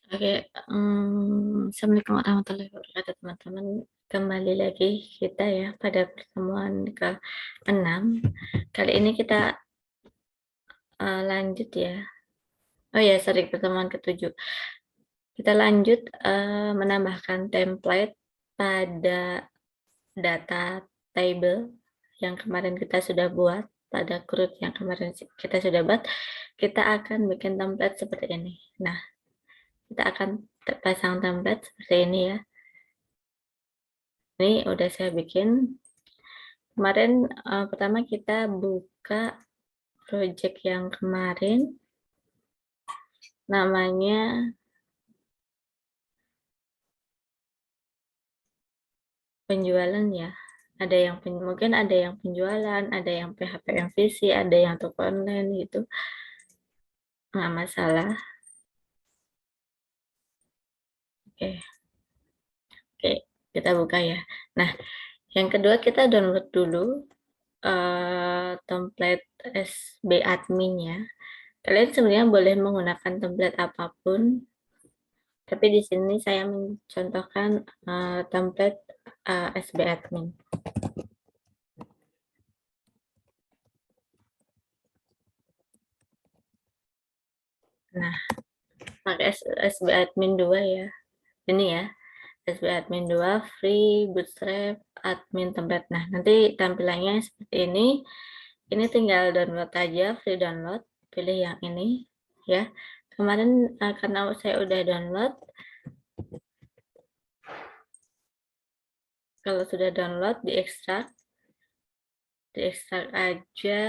Oke, Assalamualaikum warahmatullahi wabarakatuh teman-teman. Kembali lagi kita ya pada pertemuan ke-6. Kali ini kita lanjut ya. Oh ya, sorry, pertemuan ke-7. Kita lanjut menambahkan template pada data table yang kemarin kita sudah buat, pada CRUD yang kemarin kita sudah buat. Kita akan bikin template seperti ini. Nah, kita akan pasang template seperti ini ya. Ini udah saya bikin. Kemarin pertama kita buka project yang kemarin, namanya penjualan ya. Ada yang mungkin ada yang penjualan, ada yang PHP MVC, ada yang toko online gitu. Nggak masalah. Oke, oke, kita buka ya. Nah, yang kedua kita download dulu template SB admin ya. Kalian sebenarnya boleh menggunakan template apapun, tapi di sini saya mencontohkan template SB admin. Nah, pakai SB admin 2 ya. Ini ya, SB admin 2 free bootstrap admin template. Nah, nanti tampilannya seperti ini. Ini tinggal download aja, free download. Pilih yang ini ya. Kemarin karena saya udah download, kalau sudah download diekstrak aja.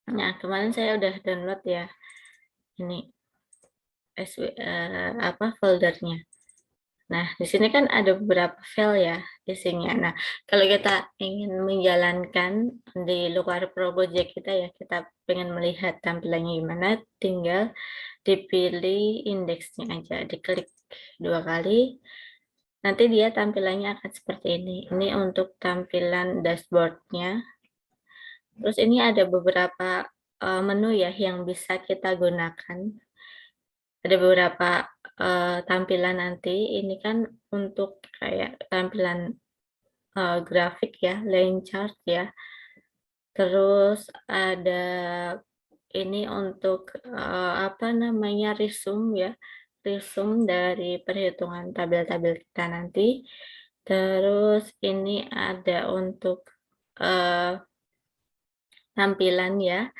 Nah, kemarin saya udah download ya. Ini foldernya. Nah, di sini kan ada beberapa file ya isinya. Nah, kalau kita ingin menjalankan di luar project kita ya, kita pengen melihat tampilannya gimana, tinggal dipilih indeksnya aja, diklik 2 kali. Nanti dia tampilannya akan seperti ini. Ini untuk tampilan dashboardnya. Terus ini ada beberapa menu ya yang bisa kita gunakan. Ada beberapa tampilan nanti. Ini kan untuk kayak tampilan grafik ya, line chart ya. Terus ada ini untuk apa namanya, resume ya, resume dari perhitungan tabel-tabel kita nanti. Terus ini ada untuk tampilan ya.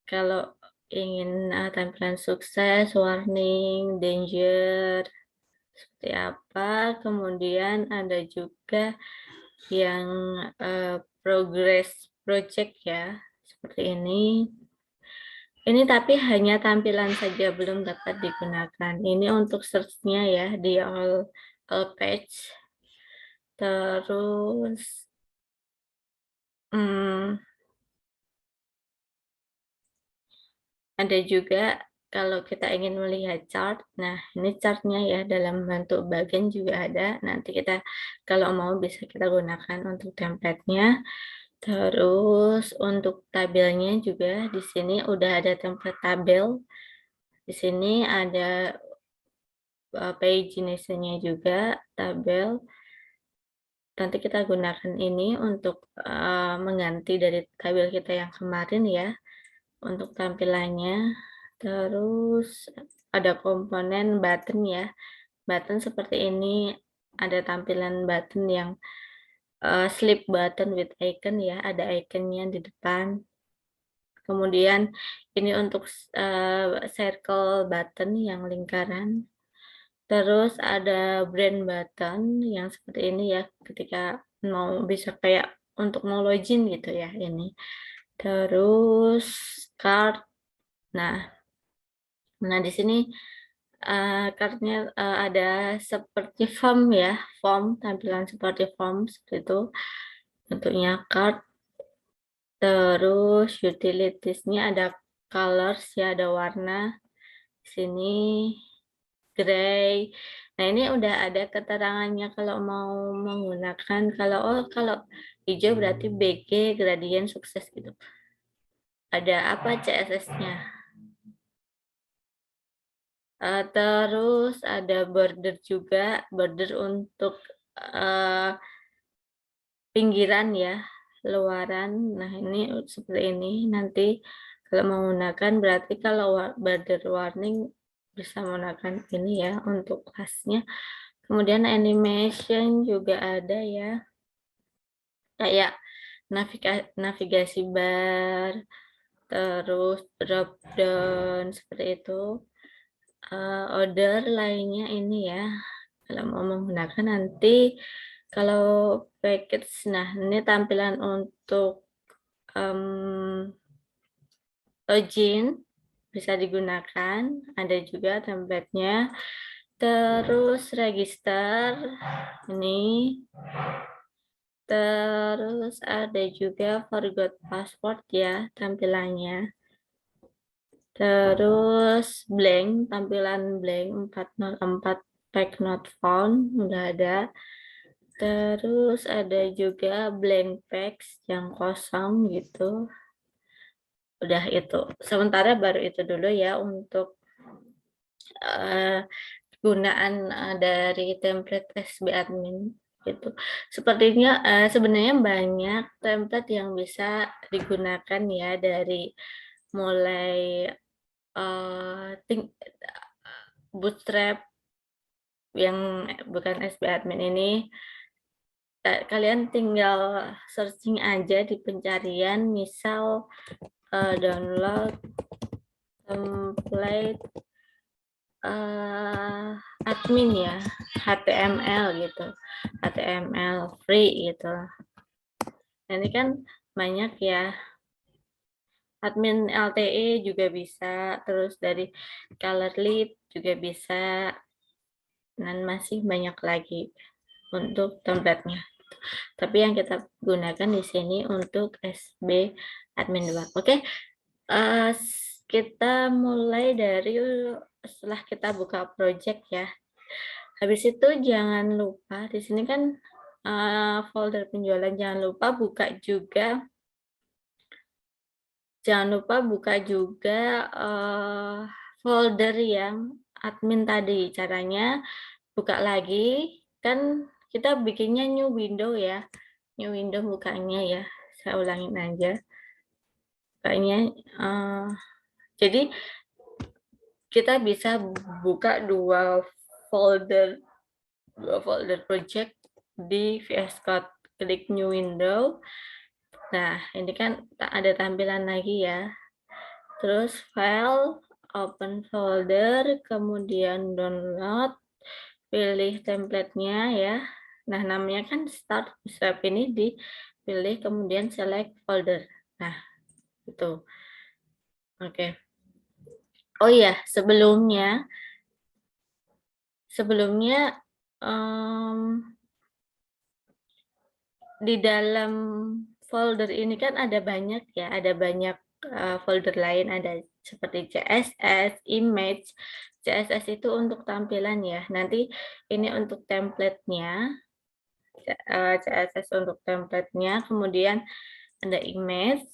Kalau ingin tampilan sukses, warning, danger, seperti apa. Kemudian ada juga yang progress project ya, seperti ini. Ini tapi hanya tampilan saja, belum dapat digunakan. Ini untuk search-nya ya, di all page. Terus ada juga kalau kita ingin melihat chart. Nah, ini chartnya ya, dalam bentuk bagian juga ada. Nanti kita kalau mau bisa kita gunakan untuk template-nya. Terus untuk tabelnya juga di sini udah ada template tabel. Di sini ada pagination-nya juga, tabel. Nanti kita gunakan ini untuk mengganti dari tabel kita yang kemarin ya, untuk tampilannya. Terus ada komponen button ya. Button seperti ini, ada tampilan button yang sleep button with icon ya, ada iconnya di depan. Kemudian ini untuk circle button yang lingkaran. Terus ada brand button yang seperti ini ya, ketika mau bisa kayak untuk mau login gitu ya ini. Terus card. Nah di sini cardnya ada seperti form ya, form, tampilan seperti form seperti itu bentuknya card. Terus utilitiesnya ada colors ya, ada warna. Di sini gray. Nah, ini udah ada keterangannya kalau mau menggunakan, kalau hijau berarti BG gradient sukses gitu. Ada apa CSS-nya? Terus ada border juga, border untuk pinggiran ya, luaran. Nah, ini seperti ini. Nanti kalau menggunakan berarti kalau border warning bisa menggunakan ini ya untuk kelasnya. Kemudian animation juga ada ya. Kayak navigasi bar, terus drop down seperti itu. Order lainnya ini ya. Kalau mau menggunakan nanti kalau package, nah ini tampilan untuk login bisa digunakan, ada juga template-nya. Terus register ini, terus ada juga forgot password ya tampilannya. Terus blank, tampilan blank 404 pack not found udah ada. Terus ada juga blank packs yang kosong gitu. Udah itu. Sementara baru itu dulu ya untuk gunaan dari template SB admin gitu. Sepertinya sebenarnya banyak template yang bisa digunakan ya dari mulai Bootstrap yang bukan SB admin ini. Kalian tinggal searching aja di pencarian, misal download template admin ya, HTML gitu, HTML free gitu. Nah, ini kan banyak ya, admin LTE juga bisa, terus dari Colorlit juga bisa, dan masih banyak lagi untuk template-nya. Tapi yang kita gunakan di sini untuk SB admin 2. Oke, kita mulai dari setelah kita buka project ya. Habis itu jangan lupa di sini kan folder penjualan, jangan lupa buka juga. Jangan lupa buka juga folder yang admin tadi. Caranya buka lagi, kan kita bikinnya new window ya. New window bukanya ya. Saya ulangin aja. Bukanya jadi kita bisa buka dua folder project di VS Code. Klik new window. Nah, ini kan ada tampilan lagi ya. Terus file, open folder, kemudian download, pilih template-nya ya. Nah, namanya kan start step ini dipilih, kemudian select folder. Nah, itu. Oke. Oh iya, sebelumnya di dalam folder ini kan ada banyak ya, ada banyak folder lain, ada seperti CSS, image. CSS itu untuk tampilan ya. Nanti ini untuk template-nya, CSS untuk template-nya, kemudian ada image,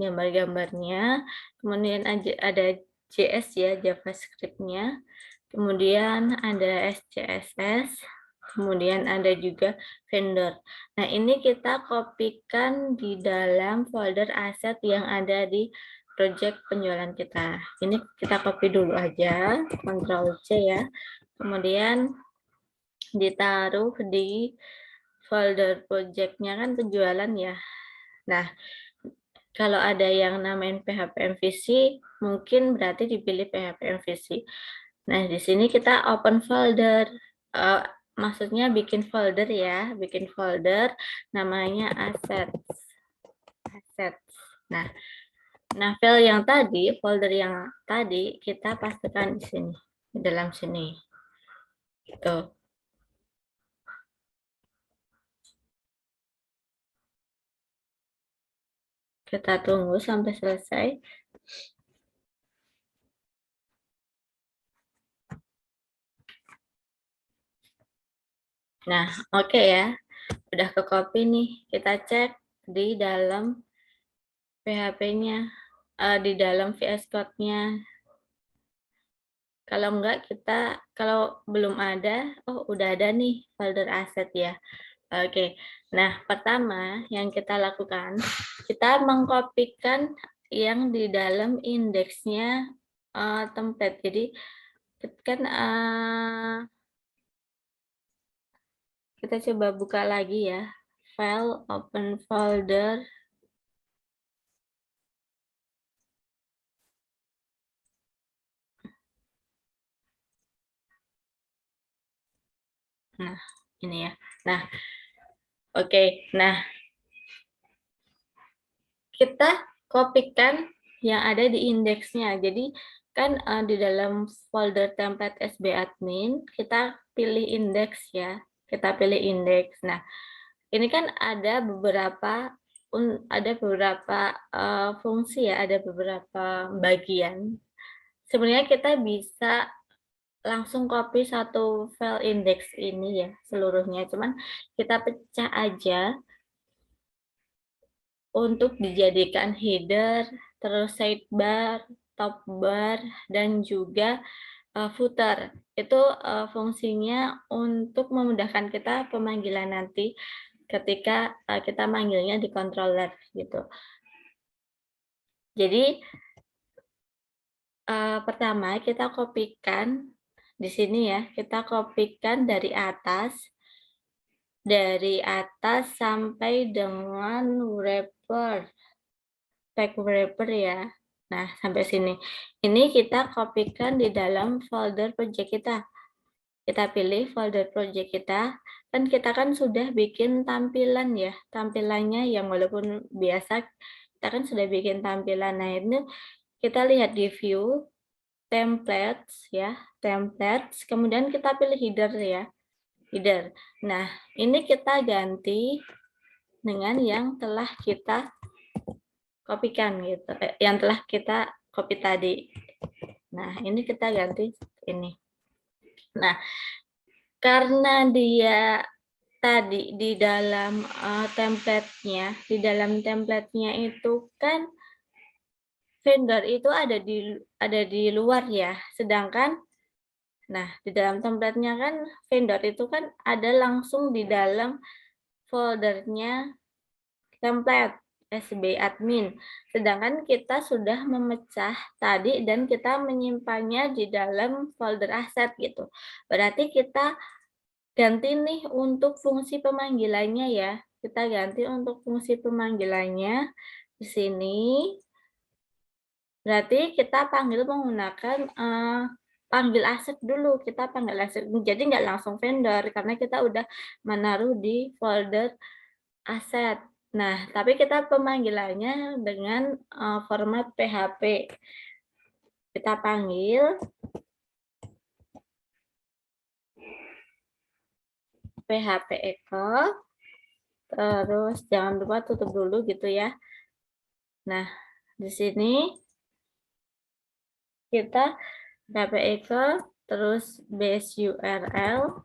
gambar-gambarnya, kemudian ada JS ya, JavaScript-nya, kemudian ada SCSS, kemudian ada juga vendor. Nah, ini kita kopikan di dalam folder aset yang ada di project penjualan kita. Ini kita copy dulu aja, Ctrl C ya. Kemudian ditaruh di folder project-nya kan penjualan ya. Nah, kalau ada yang namain PHP MVC, mungkin berarti dipilih PHP MVC. Nah, di sini kita open folder. Maksudnya bikin folder ya, bikin folder namanya assets. Nah, file yang tadi, folder yang tadi kita pastikan di sini, di dalam sini. Gitu. Kita tunggu sampai selesai. Nah, oke ya. Udah ke copy nih. Kita cek di dalam PHP-nya, di dalam VS Code-nya. Kalau enggak kalau belum ada, oh udah ada nih folder aset ya. Oke. Nah, pertama yang kita lakukan, kita mengkopikan yang di dalam indeksnya template. Jadi kan kita coba buka lagi ya. File, open folder. Nah, ini ya. Nah, oke. Nah, kita kopikan yang ada di indeksnya. Jadi kan di dalam folder template SB admin kita pilih indeks ya. Kita pilih indeks. Nah, ini kan ada beberapa fungsi ya, ada beberapa bagian. Sebenarnya kita bisa langsung copy satu file index ini ya seluruhnya. Cuman kita pecah aja untuk dijadikan header, terus sidebar, top bar, dan juga footer. Itu fungsinya untuk memudahkan kita pemanggilan nanti ketika kita manggilnya di controller gitu. Jadi pertama kita kopikan di sini ya, kita kopikan dari atas sampai dengan wrapper, tag wrapper ya. Nah, sampai sini. Ini kita kopikan di dalam folder project kita. Kita pilih folder project kita, dan kita kan sudah bikin tampilan ya. Tampilannya yang walaupun biasa, kita kan sudah bikin tampilan. Nah, ini kita lihat di view, templates ya, templates, kemudian kita pilih header ya, header. Nah, ini kita ganti dengan yang telah kita kopikan gitu, yang telah kita copy tadi. Nah, ini kita ganti ini. Nah, karena dia tadi di dalam template-nya itu kan vendor itu ada di luar ya. Sedangkan nah, di dalam template-nya kan vendor itu kan ada langsung di dalam foldernya template SB admin. Sedangkan kita sudah memecah tadi dan kita menyimpannya di dalam folder aset gitu. Berarti kita ganti nih untuk fungsi pemanggilannya ya. Kita ganti untuk fungsi pemanggilannya di sini. Berarti kita panggil menggunakan panggil aset dulu. Kita panggil aset. Jadi nggak langsung vendor karena kita udah menaruh di folder aset. Nah, tapi kita pemanggilannya dengan format PHP. Kita panggil PHP echo, terus jangan lupa tutup dulu gitu ya. Nah, di sini kita PHP echo, terus base URL,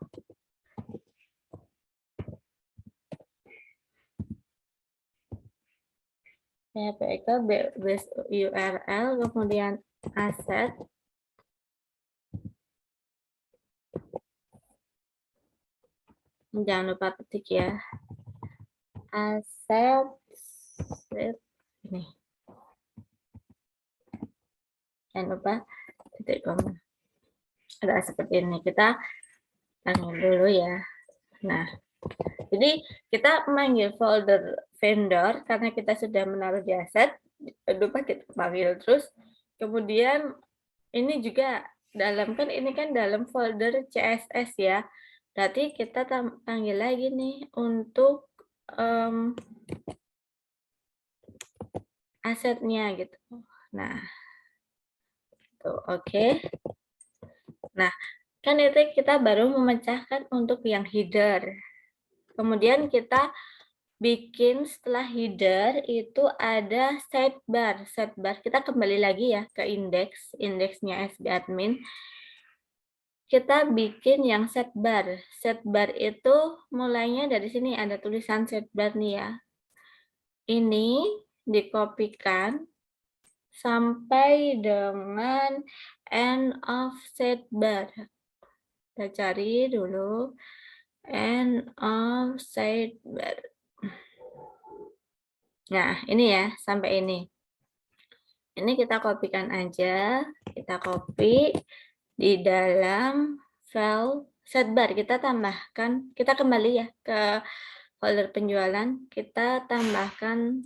PHP echo, base URL, kemudian aset, jangan lupa ketik ya, aset, ini, jangan lupa titik koma. Ada seperti ini, kita panggil dulu ya. Nah, jadi kita manggil folder vendor karena kita sudah menaruh di aset, lupa kita panggil terus. Kemudian ini juga ini kan dalam folder CSS ya. Berarti kita panggil lagi nih untuk asetnya gitu. Nah, tuh oke. Nah, kan itu kita baru memecahkan untuk yang header. Kemudian kita bikin setelah header itu ada sidebar. Sidebar kita kembali lagi ya ke indeksnya SB admin. Kita bikin yang sidebar. Sidebar itu mulainya dari sini ada tulisan sidebar nih ya. Ini dikopikan sampai dengan end of sidebar. Kita cari dulu end of sidebar. Nah, ini ya, sampai ini. Ini kita kopikan aja, kita copy di dalam file sidebar. Kita tambahkan, kita kembali ya ke folder penjualan, kita tambahkan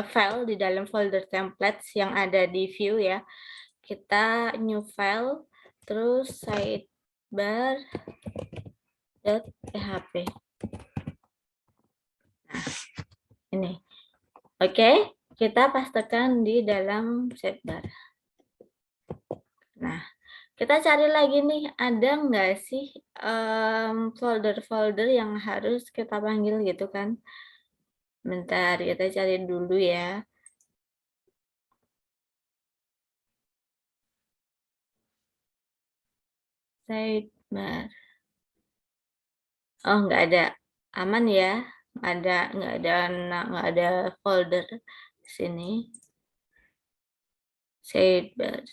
file di dalam folder templates yang ada di view ya. Kita new file, terus sidebar.php. Nah, ini. Oke, kita pastekan di dalam sidebar. Nah, kita cari lagi nih, ada nggak sih folder-folder yang harus kita panggil gitu kan? Bentar, kita cari dulu ya. Sidebar. Oh, nggak ada. Aman ya. Nggak ada folder di sini. Sidebar.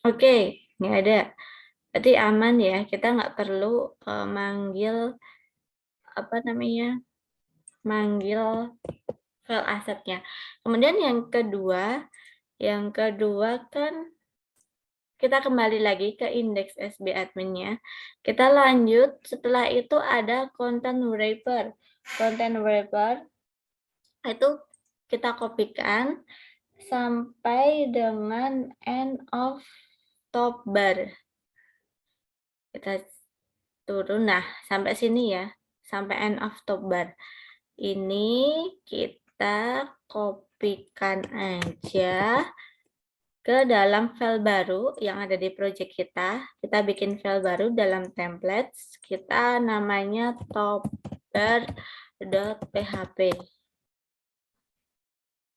Oke, nggak ada. Berarti aman ya. Kita nggak perlu manggil apa namanya? Manggil file asetnya. Kemudian yang kedua kan kita kembali lagi ke indeks SB admin-nya. Kita lanjut, setelah itu ada content wrapper. Content wrapper itu kita kopikan sampai dengan end of top bar. Kita turun, nah sampai sini ya, sampai end of top bar. Ini kita kopikan aja ke dalam file baru yang ada di project kita. Kita bikin file baru dalam templates. Kita namanya topbar.php.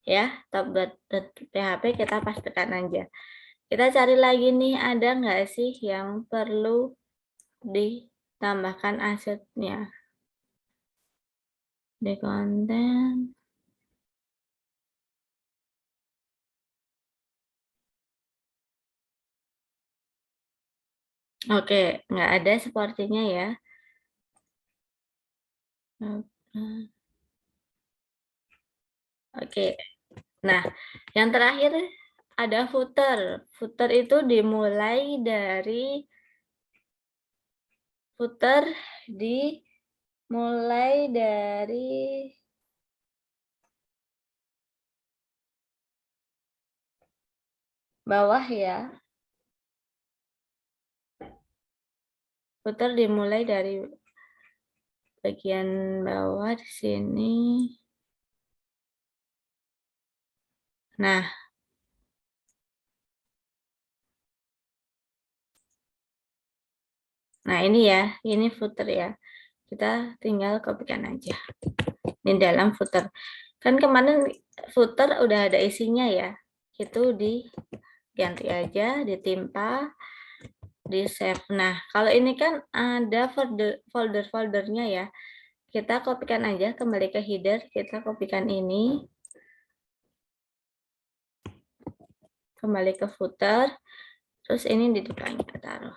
Ya, topbar.php kita pastikan aja. Kita cari lagi nih, ada nggak sih yang perlu ditambahkan asetnya? Di konten. Oke, nggak ada sepertinya ya. Oke, nah yang terakhir ada footer. Footer itu dimulai dari bawah ya. Footer dimulai dari bagian bawah di sini. Nah, ini ya, ini footer ya. Kita tinggal kopikan aja. Ini dalam footer. Kan kemarin footer udah ada isinya ya. Itu diganti aja, ditimpa, di save. Nah, kalau ini kan ada folder-foldernya ya. Kita kopikan aja, kembali ke header, kita kopikan ini. Kembali ke footer, terus ini di depannya taruh.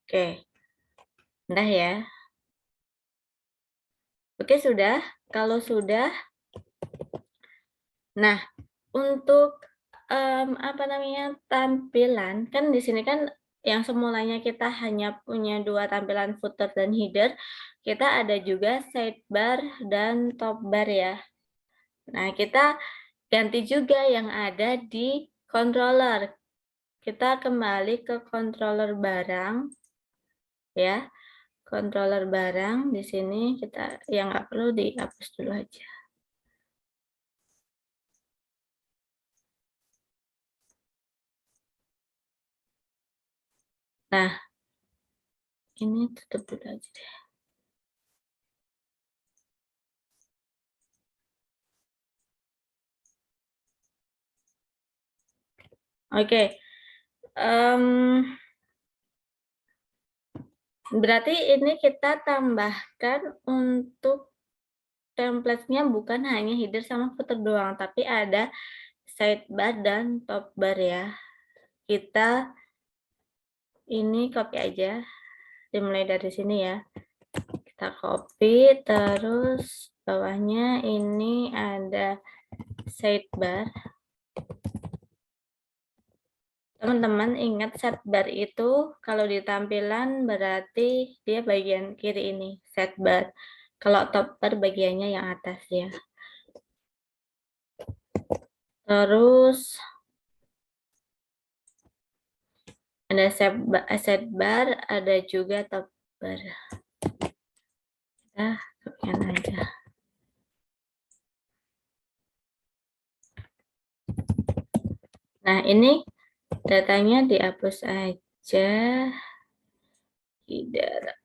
Oke, udah ya. Oke, sudah. Kalau sudah, nah untuk apa namanya tampilan, kan di sini kan yang semulanya kita hanya punya 2 tampilan footer dan header, kita ada juga sidebar dan top bar ya. Nah, kita ganti juga yang ada di controller. Kita kembali ke controller barang ya. Controller barang di sini kita yang nggak perlu dihapus dulu aja. Nah, ini tutup dulu aja deh. Oke. Berarti ini kita tambahkan untuk template-nya bukan hanya header sama footer doang, tapi ada sidebar dan top bar ya. Kita ini copy aja, dimulai dari sini ya. Kita copy, terus bawahnya ini ada sidebar. Teman-teman ingat sidebar itu kalau di tampilan berarti dia bagian kiri ini, sidebar. Kalau top bar bagiannya yang atas ya. Terus ada sidebar, ada juga top bar. Kita copikan aja. Nah, ini datanya dihapus aja. Tidak.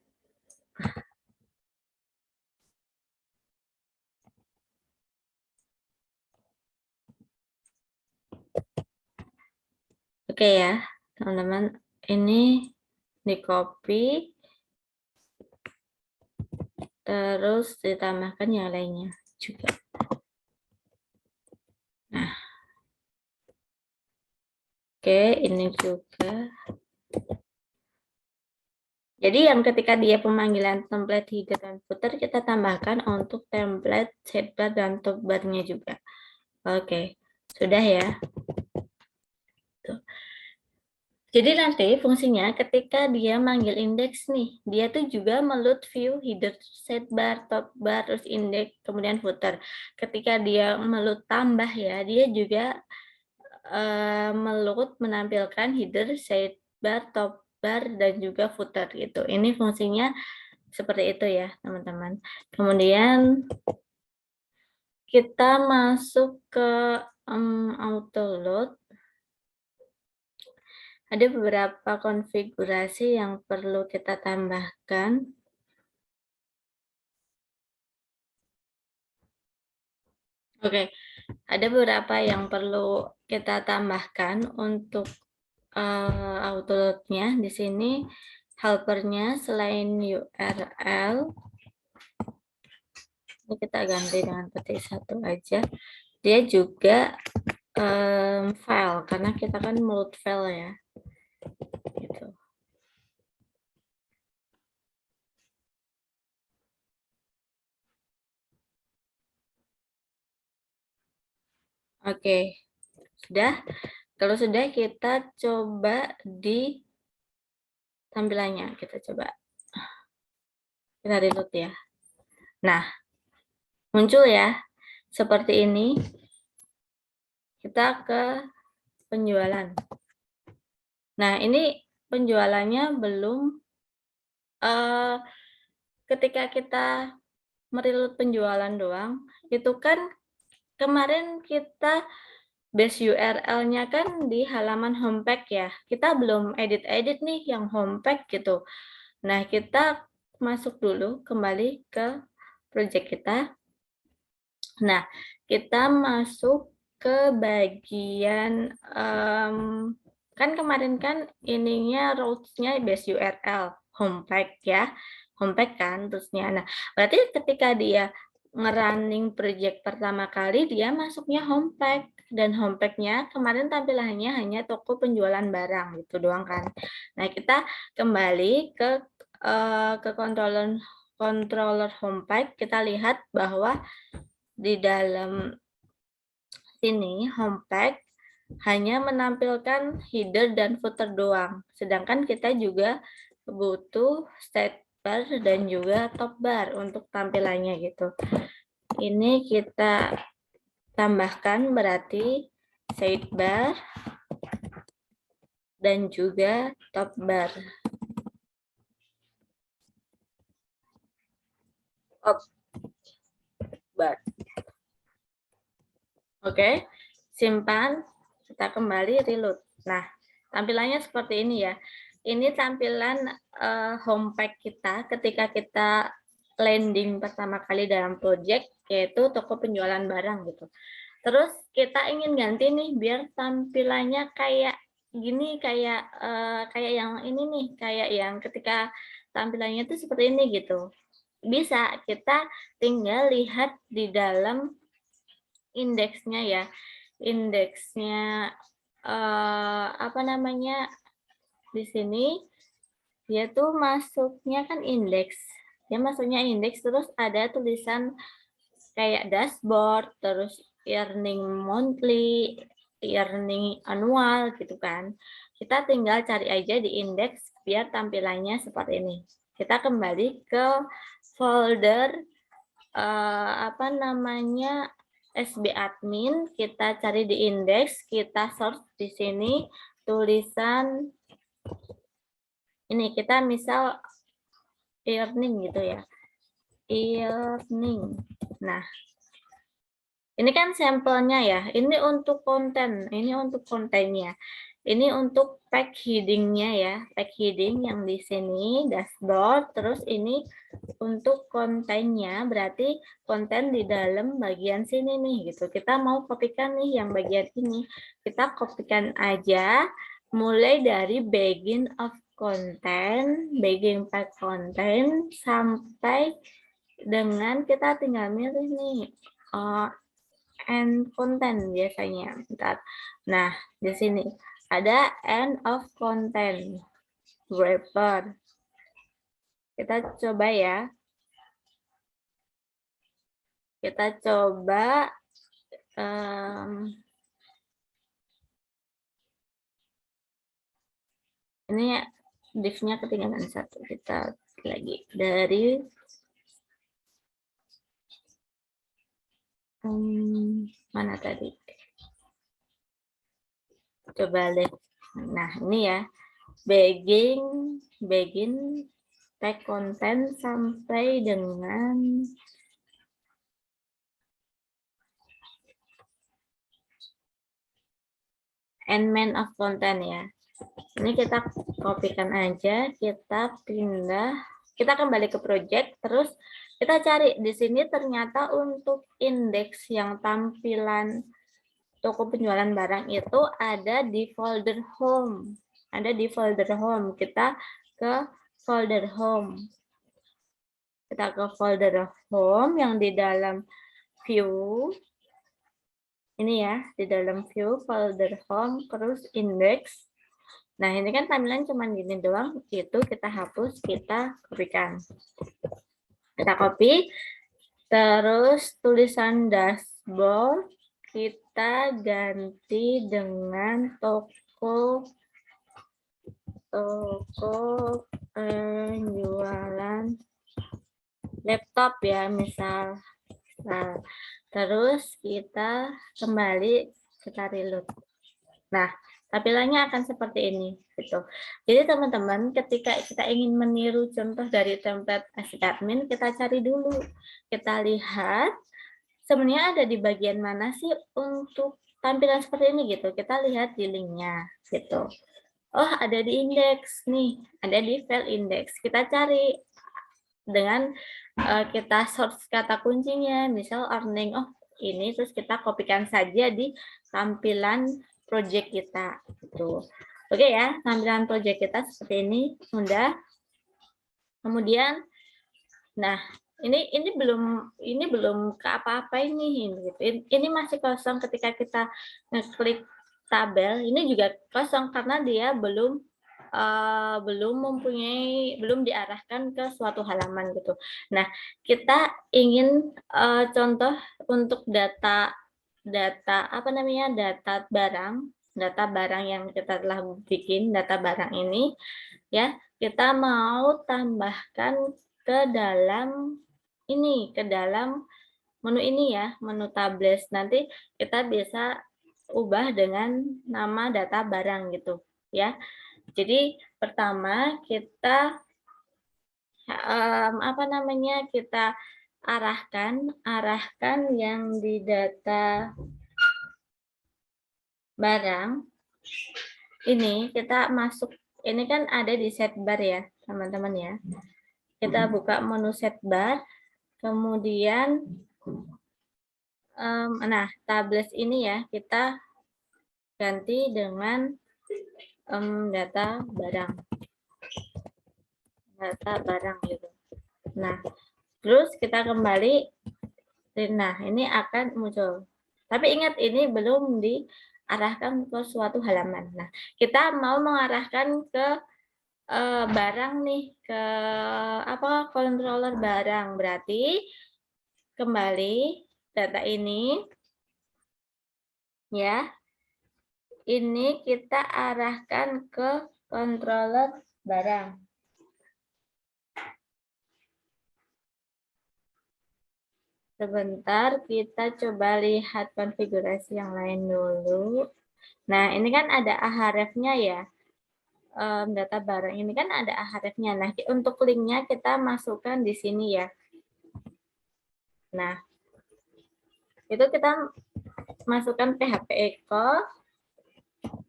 Oke ya, teman-teman. Ini di copy, terus ditambahkan yang lainnya juga. Nah, oke, ini juga. Jadi yang ketika dia pemanggilan template header dan footer, kita tambahkan untuk template sidebar dan top bar-nya juga. Oke, sudah ya. Tuh. Jadi nanti fungsinya ketika dia manggil indeks nih, dia tuh juga meload view header sidebar, top bar, terus indeks, kemudian footer. Ketika dia meload tambah ya, dia juga meload menampilkan header, sidebar, top bar, dan juga footer gitu. Ini fungsinya seperti itu ya, teman-teman. Kemudian kita masuk ke auto load. Ada beberapa konfigurasi yang perlu kita tambahkan. Oke, ada beberapa yang perlu kita tambahkan untuk auto load-nya. Di sini helper-nya selain URL, ini kita ganti dengan petik satu aja. Dia juga file, karena kita kan load file ya. Gitu. Oke, sudah. Kalau sudah, kita coba di tampilannya. Kita coba. Kita reload ya. Nah, muncul ya. Seperti ini. Kita ke penjualan. Nah, ini penjualannya belum. Ketika kita mereload penjualan doang, itu kan kemarin kita base URL-nya kan di halaman homepage ya. Kita belum edit-edit nih yang homepage gitu. Nah, kita masuk dulu kembali ke project kita. Nah, kita masuk ke bagian, kan kemarin kan ininya routes-nya base URL, homepage ya. Homepage kan terusnya. Nah, berarti ketika dia ngerunning project pertama kali, dia masuknya homepage. Dan homepage-nya kemarin tampilannya hanya toko penjualan barang gitu doang kan. Nah, kita kembali ke controller homepage, kita lihat bahwa di dalam sini homepage hanya menampilkan header dan footer doang. Sedangkan kita juga butuh sidebar dan juga top bar untuk tampilannya gitu. Ini kita tambahkan berarti sidebar dan juga top bar. Oke, simpan, kita kembali reload. Nah, tampilannya seperti ini ya. Ini tampilan homepage kita ketika kita landing pertama kali dalam project, yaitu toko penjualan barang gitu. Terus kita ingin ganti nih biar tampilannya kayak gini, kayak kayak yang ini nih, kayak yang ketika tampilannya tuh seperti ini gitu. Bisa, kita tinggal lihat di dalam indeksnya ya. Indeksnya apa namanya? Di sini dia tuh masuknya kan indeks. Dia masuknya indeks terus ada tulisan kayak dashboard, terus earning monthly, earning annual gitu kan. Kita tinggal cari aja di indeks biar tampilannya seperti ini. Kita kembali ke folder apa namanya SB admin, kita cari di indeks, kita search di sini tulisan ini, kita misal earning gitu ya. Earning. Nah, ini kan sampelnya ya. Ini untuk konten, ini untuk kontennya. Ini untuk pack heading-nya ya. Pack heading yang di sini dashboard, terus ini untuk kontennya, berarti konten di dalam bagian sini nih gitu. Kita mau kopikan nih yang bagian ini. Kita kopikan aja mulai dari begin of content, begin pack content sampai dengan kita tinggal milih nih end content biasanya. Bentar. Nah, di sini ada end of content wrapper. Kita coba ya. Kita coba ini div-nya ketinggalan satu. Kita lagi dari mana tadi? Coba deh. Nah, ini ya. Begin tag content sampai dengan end main of content ya. Ini kita kopikan aja, kita pindah, kita kembali ke project, terus kita cari di sini ternyata untuk indeks yang tampilan toko penjualan barang itu ada di folder home. Ada di folder home. Kita ke folder home. Kita ke folder home yang di dalam view. Ini ya, di dalam view folder home terus index. Nah, ini kan tampilan cuma gini doang, itu kita hapus, kita kopikan. Kita copy, terus tulisan dashboard, kita ganti dengan toko penjualan laptop ya, misal. Nah, terus kita kembali, kita reload. Nah, tampilannya akan seperti ini gitu. Jadi teman-teman ketika kita ingin meniru contoh dari template SB admin, kita cari dulu. Kita lihat sebenarnya ada di bagian mana sih untuk tampilan seperti ini gitu. Kita lihat di linknya gitu. Oh, ada di indeks nih, ada di file indeks. Kita cari dengan kita search kata kuncinya, misal earning, oh ini, terus kita kopikan saja di tampilan project kita gitu. Oke ya, tampilan project kita seperti ini, mudah. Kemudian nah, ini belum ke apa-apa ini gitu. Ini masih kosong ketika kita ngeklik tabel, ini juga kosong karena dia belum belum diarahkan ke suatu halaman gitu. Nah, kita ingin contoh untuk data apa namanya, data barang yang kita telah bikin, data barang ini ya, kita mau tambahkan ke dalam ini, ke dalam menu ini ya, menu tables. Nanti kita bisa ubah dengan nama data barang gitu ya. Jadi pertama kita apa namanya, kita arahkan yang di data barang ini, kita masuk, ini kan ada di set bar ya teman-teman ya. Kita buka menu set bar, kemudian Nah, tables ini ya kita ganti dengan data barang gitu. Nah, terus kita kembali. Nah, ini akan muncul. Tapi ingat ini belum diarahkan ke suatu halaman. Nah, kita mau mengarahkan ke barang nih, ke controller barang. Berarti kembali data ini ya. Ini kita arahkan ke controller barang. Sebentar, kita coba lihat konfigurasi yang lain dulu. Nah, ini kan ada ahrefs-nya ya. Data barang ini kan ada ahrefs-nya. Nah, untuk linknya kita masukkan di sini ya. Nah, itu kita masukkan PHP echo.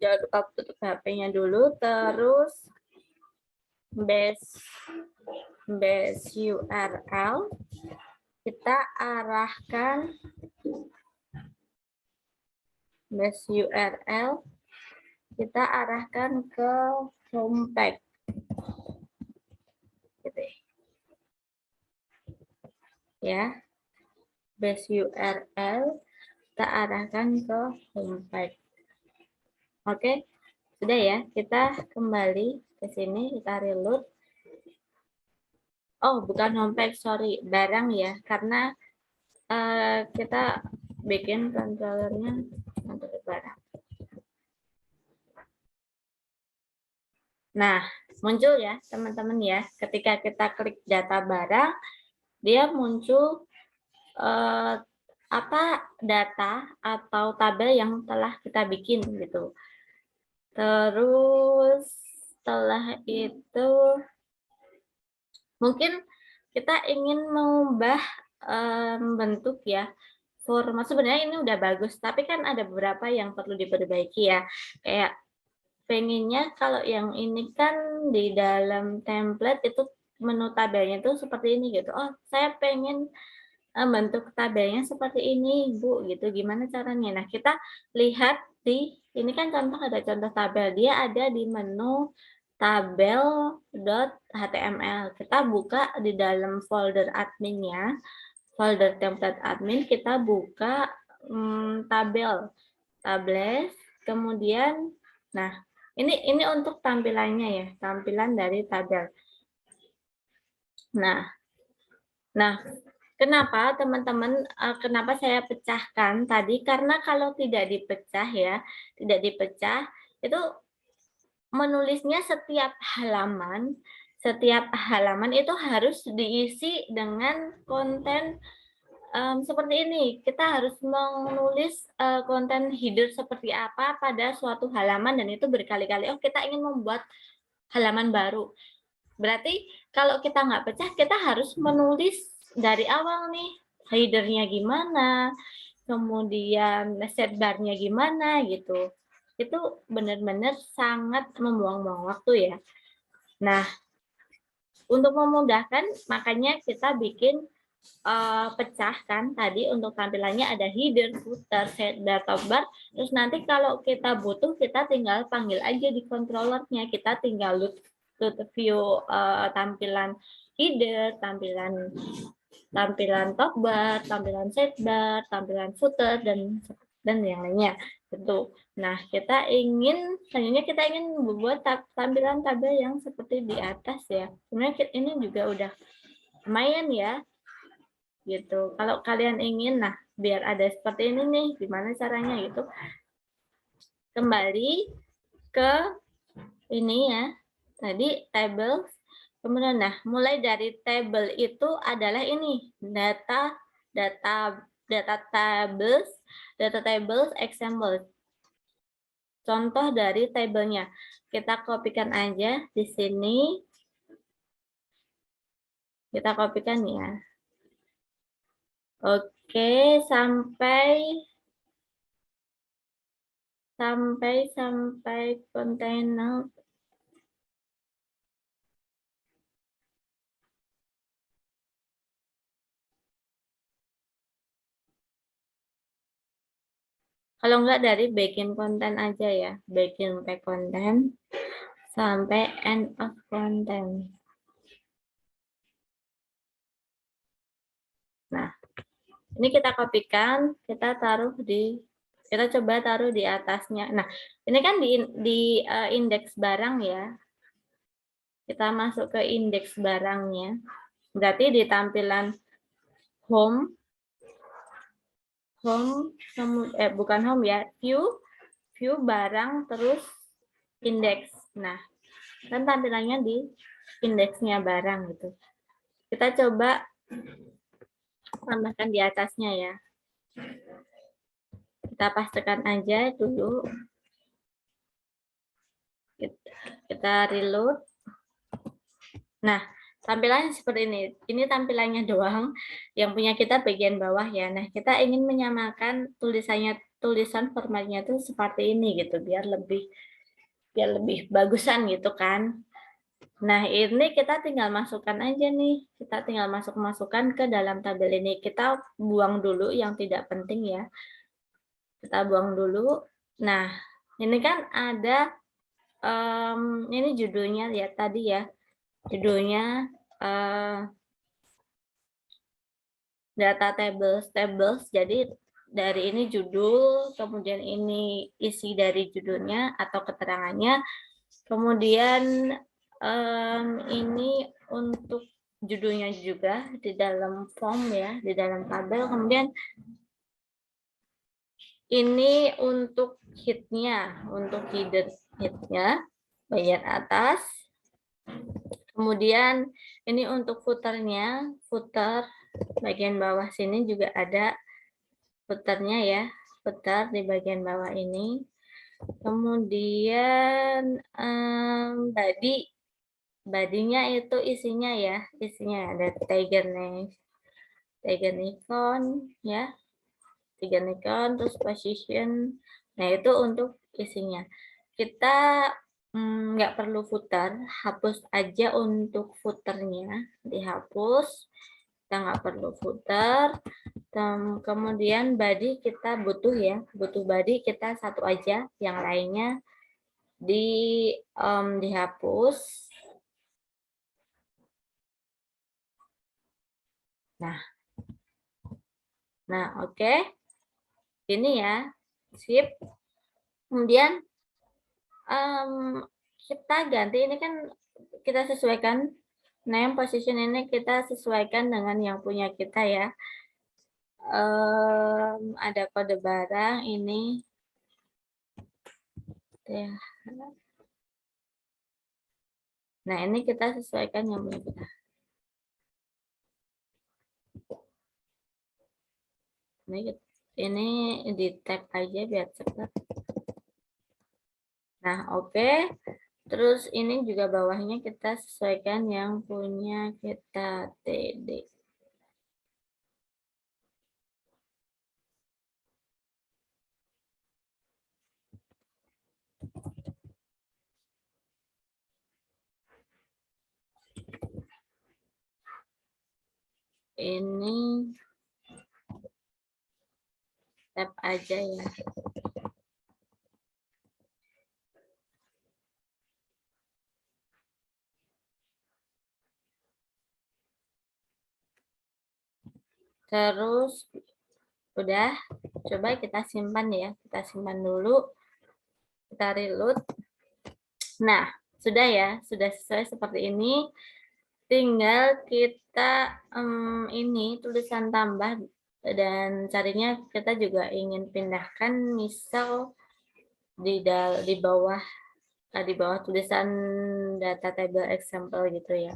Jangan lupa tutup PHP-nya dulu. Terus base URL. Kita arahkan base URL. Kita arahkan ke homepage. Gitu ya. Base URL kita arahkan ke homepage. Oke, sudah ya. Kita kembali ke sini, kita reload. Oh, bukan homepage, sorry, barang ya, karena kita bikin controllernya untuk barang. Nah, muncul ya teman-teman ya, ketika kita klik data barang, dia muncul data atau tabel yang telah kita bikin gitu. Terus setelah itu mungkin kita ingin mengubah bentuk ya. Format sebenarnya ini udah bagus, tapi kan ada beberapa yang perlu diperbaiki ya. Kayak pengennya kalau yang ini kan di dalam template itu menu tabelnya itu seperti ini gitu. Oh, saya pengen bentuk tabelnya seperti ini, Bu, gitu. Gimana caranya? Nah, kita lihat ini kan contoh, ada contoh tabel. Dia ada di menu tabel.html. Kita buka di dalam folder adminnya, folder template admin, kita buka tables, kemudian, nah, ini untuk tampilannya ya, tampilan dari tabel. Nah, kenapa teman-teman? Kenapa saya pecahkan tadi? Karena kalau tidak dipecah ya, tidak dipecah itu menulisnya setiap halaman itu harus diisi dengan konten seperti ini. Kita harus menulis konten header seperti apa pada suatu halaman dan itu berkali-kali. Oh, kita ingin membuat halaman baru. Berarti kalau kita nggak pecah, kita harus menulis dari awal nih, header-nya gimana, kemudian sidebar-nya gimana gitu. Itu benar-benar sangat membuang-buang waktu ya. Nah, untuk memudahkan, makanya kita bikin pecah kan tadi untuk tampilannya ada header, footer, sidebar, topbar. Terus nanti kalau kita butuh, kita tinggal panggil aja di controllernya. Kita tinggal load view tampilan header, tampilan topbar, tampilan sidebar, tampilan footer, dan yang lainnya tentu. Nah, selanjutnya kita ingin membuat tampilan tabel yang seperti di atas ya. Sebenarnya ini juga udah lumayan ya, gitu. Kalau kalian ingin, nah biar ada seperti ini nih, gimana caranya gitu? Kembali ke ini ya, tadi table. Kemudian, nah mulai dari table itu adalah ini data tables example. Contoh dari tabelnya. Kita kopikan aja di sini. Kita kopikan ya. Oke, sampai kontainer. Kalau enggak dari begin content aja ya, begin pack content sampai end of content. Nah, ini kita kopikan, kita coba taruh di atasnya. Nah, ini kan di indeks barang ya. Kita masuk ke indeks barangnya. Berarti di tampilan home, bukan home ya, view barang terus indeks. Nah, kan tampilannya di indeksnya barang gitu. Kita coba tambahkan di atasnya ya. Kita pastikan aja dulu. Kita reload. Nah, tampilannya seperti ini. Ini tampilannya doang. Yang punya kita bagian bawah ya. Nah, kita ingin menyamakan tulisan formatnya itu seperti ini gitu, biar lebih bagusan gitu kan. Nah, ini kita tinggal masukkan aja nih. Kita tinggal masukkan ke dalam tabel ini. Kita buang dulu yang tidak penting ya. Kita buang dulu. Nah, ini kan ada ini judulnya ya tadi ya. Judulnya data tables. Jadi dari ini judul, kemudian ini isi dari judulnya atau keterangannya. Kemudian ini untuk judulnya juga di dalam form ya, di dalam tabel. Kemudian ini untuk hitnya, untuk hitnya bagian atas. Kemudian ini untuk footernya, footer bagian bawah sini juga ada footernya ya, footer di bagian bawah ini. Kemudian badinya itu isinya ya, isinya ada tiger icon ya, tiger icon, terus position. Nah itu untuk isinya. Kita nggak perlu footer, hapus aja untuk footernya, dihapus. Kita nggak perlu footer. Kemudian body kita butuh ya, butuh body kita satu aja, yang lainnya dihapus. Nah oke. Ini ya, sip. Kemudian kita ganti, ini kan kita sesuaikan name position, ini kita sesuaikan dengan yang punya kita ya. Ada kode barang ini ya. Nah ini kita sesuaikan yang punya kita. Ini di tag aja biar cepat. Nah oke. Terus ini juga bawahnya kita sesuaikan yang punya kita TD. Ini tab aja ya. Terus udah, coba kita simpan ya. Kita simpan dulu. Kita reload. Nah, sudah ya, sudah sesuai seperti ini. Tinggal kita ini tulisan tambah, dan carinya kita juga ingin pindahkan misal di bawah tulisan data table example gitu ya.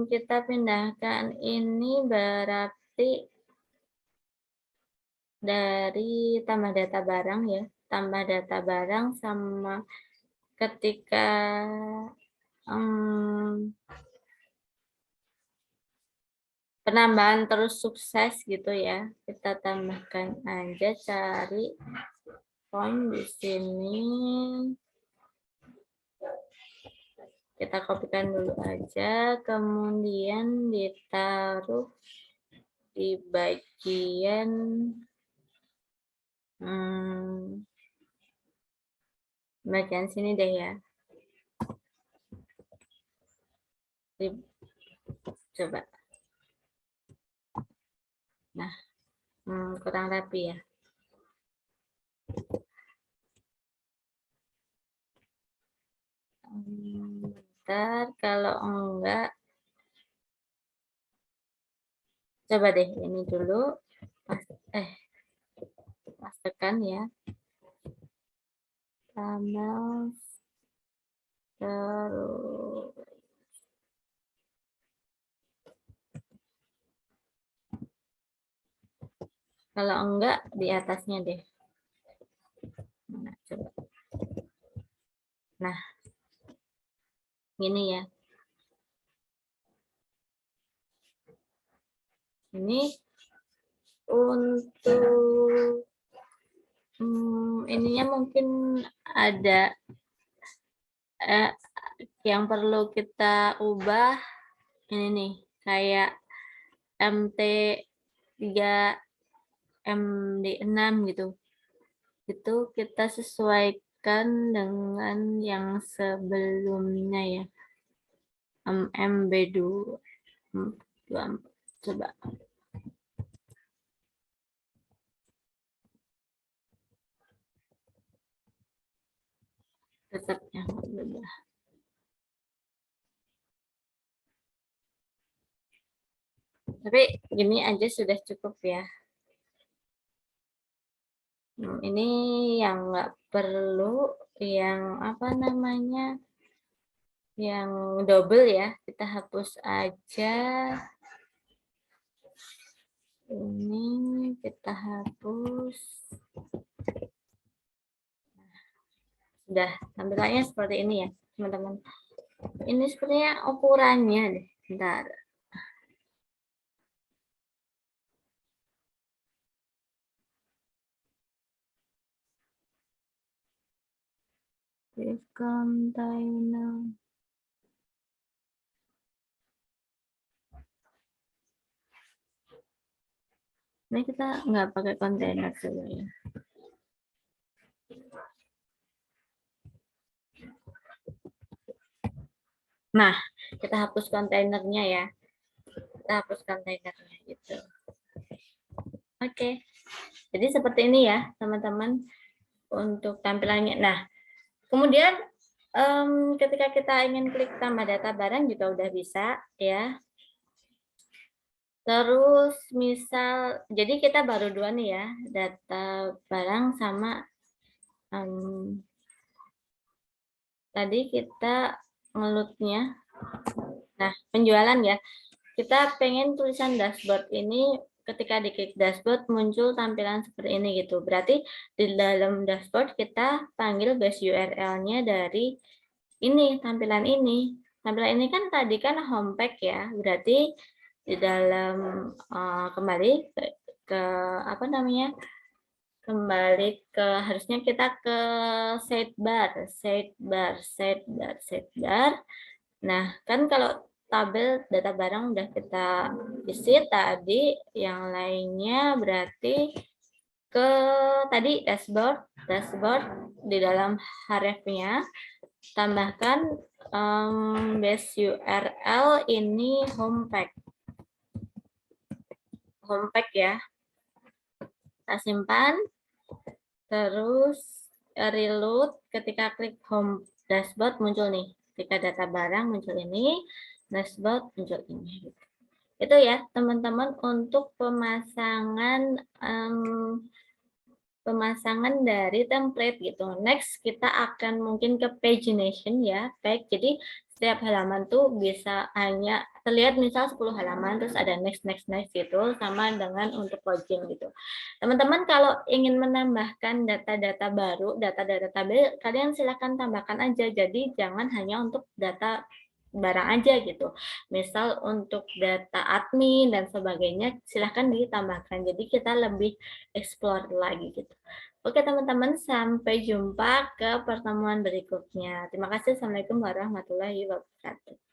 Kita pindahkan ini berarti dari tambah data barang ya, tambah data barang sama ketika penambahan terus sukses gitu ya, kita tambahkan aja, cari point di sini, kita kopikan dulu aja, kemudian ditaruh di bagian Bagian sini deh ya. Coba. Nah, kurang rapi ya. Bentar, kalau enggak, coba deh ini dulu. Pastikan ya. Tambah terus. Kalau enggak, di atasnya deh. Nah, coba. Nah, ini ya. Ini untuk ininya mungkin ada yang perlu kita ubah. Ini nih, kayak MT3, MD6 gitu. Itu kita sesuaikan dengan yang sebelumnya ya. MB2. Coba. Tetap yang berubah. Tapi gini aja sudah cukup ya. Ini yang nggak perlu, yang apa namanya, yang double ya, kita hapus aja. Ini kita hapus. Sudah, tampilannya seperti ini ya, teman-teman. Ini sebenarnya ukurannya deh. Bentar. Save container. Ini kita nggak pakai kontainer sebenarnya. Nah, kita hapus kontainernya ya. Kita hapus kontainernya gitu. Oke. Jadi seperti ini ya, teman-teman, untuk tampilannya. Nah, kemudian ketika kita ingin klik tambah data barang juga udah bisa ya. Terus misal, jadi kita baru dua nih ya, data barang sama tadi kita ngelutnya. Nah, penjualan ya. Kita pengen tulisan dashboard ini ketika diklik dashboard muncul tampilan seperti ini gitu. Berarti di dalam dashboard kita panggil base URL-nya dari ini, tampilan ini. Tampilan ini kan tadi kan home page ya. Berarti di dalam kembali ke apa namanya? Kembali ke harusnya kita ke sidebar. Nah, kan kalau tabel data barang udah kita isi tadi, yang lainnya berarti ke tadi dashboard di dalam href-nya tambahkan base URL ini home page ya. Kita simpan, terus reload. Ketika klik home dashboard muncul nih. Ketika data barang muncul ini, dashboard muncul ini. Itu ya teman-teman untuk pemasangan dari template gitu. Next kita akan mungkin ke pagination ya, page. Jadi setiap halaman tuh bisa hanya terlihat misal 10 halaman terus ada next gitu, sama dengan untuk login gitu. Teman-teman kalau ingin menambahkan data-data baru, data-data tabel, kalian silakan tambahkan aja. Jadi jangan hanya untuk data barang aja gitu. Misal untuk data admin dan sebagainya silahkan ditambahkan. Jadi kita lebih explore lagi gitu. Oke teman-teman, sampai jumpa ke pertemuan berikutnya. Terima kasih. Assalamualaikum warahmatullahi wabarakatuh.